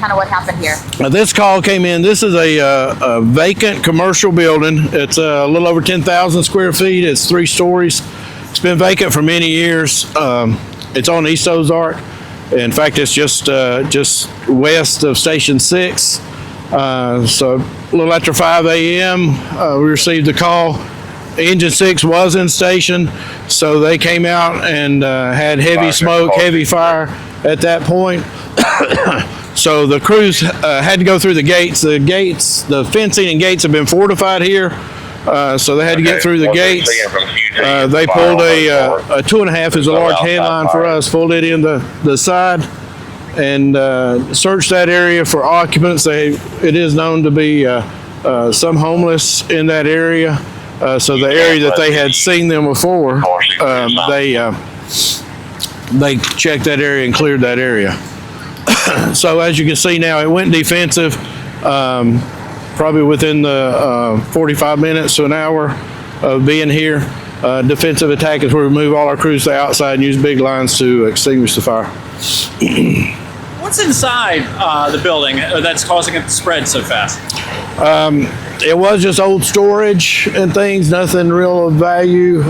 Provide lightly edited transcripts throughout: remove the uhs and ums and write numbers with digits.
Kind of what happened here? Now this call came in. This is a vacant commercial building. It's a little over 10,000 square feet. It's 3 stories. It's been vacant for many years. It's on East Ozark. In fact, it's just west of Station 6. So a little after 5 a.m., we received a call. Engine 6 was in station, so they came out and had heavy smoke, heavy fire at that point. So the crews had to go through the gates. The fencing and gates have been fortified here, so they had to get through the gates. They pulled a 2.5 is a large headline for us, pulled it in the side, and searched that area for occupants. It is known to be some homeless in that area. So the area that they had seen them before, they checked that area and cleared that area. So as you can see now, it went defensive probably within the 45 minutes to an hour of being here. Defensive attack is where we move all our crews to the outside and use big lines to extinguish the fire. What's inside the building that's causing it to spread so fast? It was just old storage and things, nothing real of value.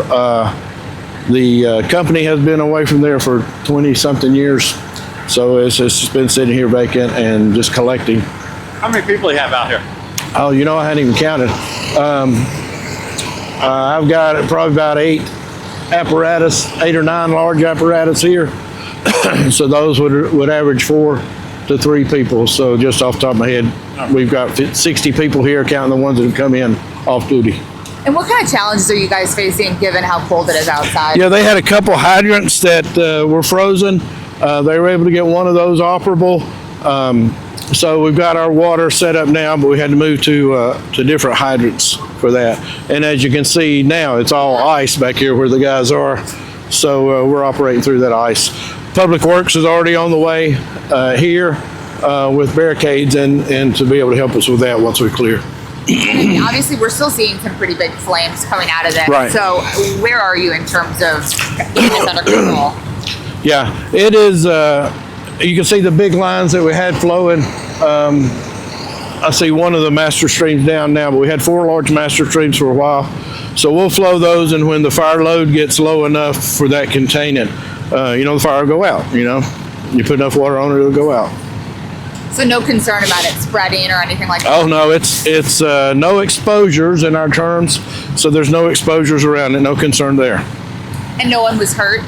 The company has been away from there for 20-something years. So it's just been sitting here vacant and just collecting. How many people do you have out here? Oh, you know, I hadn't even counted. I've got probably about 8 or 9 large apparatus here. So those would average 4 to 3 people. So just off the top of my head, we've got 60 people here, counting the ones that have come in off duty. And what kind of challenges are you guys facing given how cold it is outside? Yeah, they had a couple hydrants that were frozen. They were able to get one of those operable. So we've got our water set up now, but we had to move to different hydrants for that. And as you can see now, it's all ice back here where the guys are. So we're operating through that ice. Public Works is already on the way here with barricades and to be able to help us with that once we clear. Obviously, we're still seeing some pretty big flames coming out of this. Right. So where are you in terms of getting this under control? Yeah, it is. You can see the big lines that we had flowing. I see one of the master streams down now, but we had 4 large master streams for a while. So we'll flow those, and when the fire load gets low enough for that containment, the fire will go out. You put enough water on it, it'll go out. So no concern about it spreading or anything like that? Oh no, it's no exposures in our terms, so there's no exposures around it, no concern there. And no one was hurt?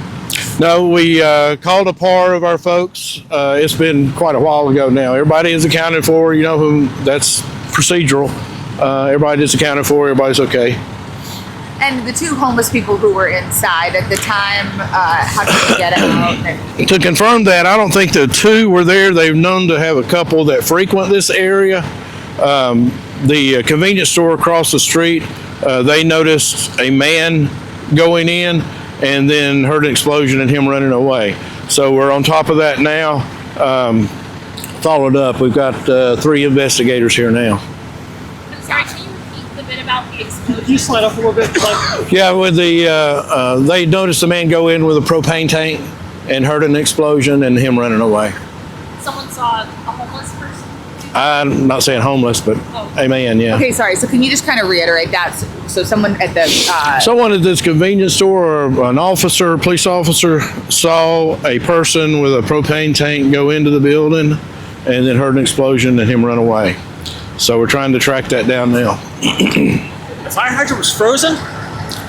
No, we called a par of our folks. It's been quite a while ago now. Everybody is accounted for, that's procedural. Everybody is accounted for, everybody's okay. And the 2 homeless people who were inside at the time, how did they get out? To confirm that, I don't think the 2 were there. They've known to have a couple that frequent this area. The convenience store across the street, they noticed a man going in and then heard an explosion and him running away. So we're on top of that now. Followed up, we've got 3 investigators here now. I'm sorry, can you repeat the bit about the explosion? Could you slide up a little bit? Yeah, with they noticed a man go in with a propane tank and heard an explosion and him running away. Someone saw a homeless person? I'm not saying homeless, but a man, yeah. Okay, sorry. So can you just kind of reiterate that? So someone at the... Someone at this convenience store or an police officer, saw a person with a propane tank go into the building and then heard an explosion and him run away. So we're trying to track that down now. The fire hydrant was frozen?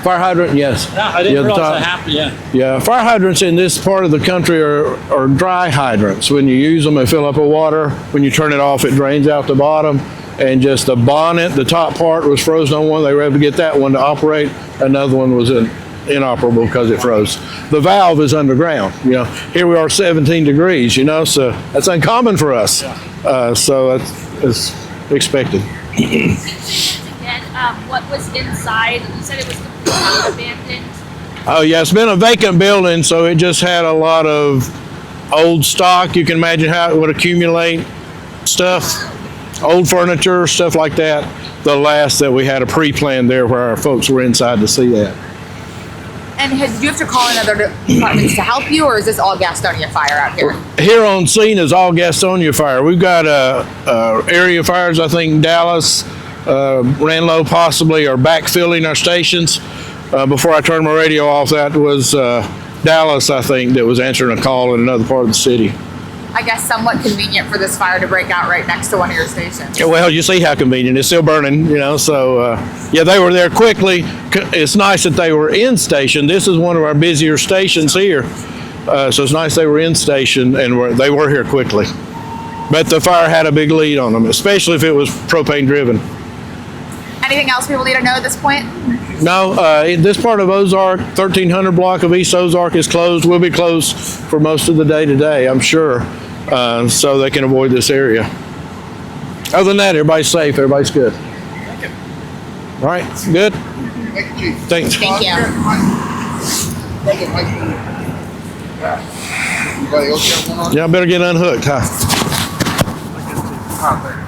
Fire hydrant, yes. Yeah, I didn't realize that happened, yeah. Yeah, fire hydrants in this part of the country are dry hydrants. When you use them, they fill up with water. When you turn it off, it drains out the bottom. And just the bonnet, the top part was frozen on one. They were able to get that one to operate. Another one was inoperable because it froze. The valve is underground. Here we are 17 degrees, so that's uncommon for us. So that's expected. Again, what was inside? You said it was completely abandoned. Oh yeah, it's been a vacant building, so it just had a lot of old stock. You can imagine how it would accumulate stuff, old furniture, stuff like that. The last that we had a pre-plan there where our folks were inside to see that. And did you have to call in other departments to help you, or is this all Gastonia Fire out here? Here on scene is all Gastonia Fire. We've got area fires, I think Dallas, Ranlow possibly are backfilling our stations. Before I turned my radio off, that was Dallas, I think, that was answering a call in another part of the city. I guess somewhat convenient for this fire to break out right next to one of your stations. Well, you see how convenient. It's still burning, you know, so yeah, they were there quickly. It's nice that they were in station. This is one of our busier stations here. So it's nice they were in station and they were here quickly. But the fire had a big lead on them, especially if it was propane driven. Anything else people need to know at this point? No, this part of Ozark, 1300 block of East Ozark is closed. We'll be closed for most of the day today, I'm sure, so they can avoid this area. Other than that, everybody's safe. Everybody's good. Thank you. All right, good. Thank you, Chief. Thanks. Thank you. Thank you, Mike. Anybody else got one on? Yeah, I better get unhooked, huh? Ah, thank you.